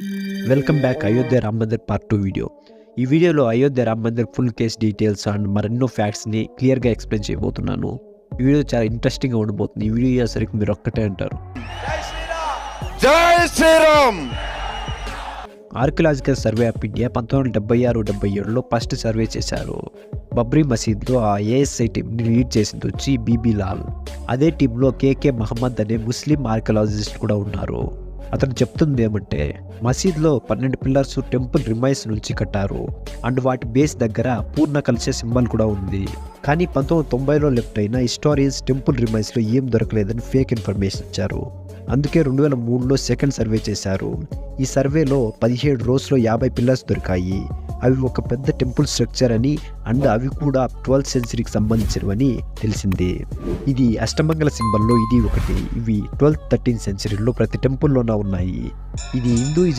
Welcome back Ayodhya Ram Mandir part 2 video. ఈ వీడియోలో Ayodhya Ram Mandir full case details and మరెన్నో ఫ్యాక్ట్స్ని క్లియర్గా ఎక్స్ప్లెయిన్ చేయబోతున్నాను. ఈ వీడియో చాలా ఇంట్రెస్టింగ్గా ఉండబోతుంది. ఈ వీడియో సరికి మీరు ఒక్కటే అంటారు జై Shri Ram. Archaeological Survey of India 1976-77లో ఫస్ట్ సర్వే చేశారు. బబ్రీ మసీద్లో ఆ ఏఎస్ఐ టీంని లీడ్ చేసింది వచ్చి బీబీ లాల్. అదే టీంలో కేకే మహమ్మద్ అనే ముస్లిం ఆర్కియాలజిస్ట్ కూడా ఉన్నారు. అతను చెప్తుంది ఏమంటే మసీద్లో 12 పిల్లర్స్ టెంపుల్ రిమైన్స్ నుంచి కట్టారు అండ్ వాటి బేస్ దగ్గర పూర్ణ కలిసే సింబల్ కూడా ఉంది. కానీ 1990లో లెఫ్ట్ అయిన హిస్టారియన్స్ టెంపుల్ రిమైన్స్లో ఏం దొరకలేదని ఫేక్ ఇన్ఫర్మేషన్ ఇచ్చారు. అందుకే 2003లో సెకండ్ సర్వే చేశారు. ఈ సర్వేలో 17 రోస్లో 50 పిల్లర్స్ దొరికాయి. అవి ఒక పెద్ద టెంపుల్ స్ట్రక్చర్ అని అండ్ అవి కూడా 12th సెంచరీకి సంబంధించినవని తెలిసింది. ఇది అష్టమంగళ సింబల్లో ఇది ఒకటి. ఇవి 12th 13th సెంచరీలో ప్రతి టెంపుల్లోనే ఉన్నాయి. ఇది హిందూయిజం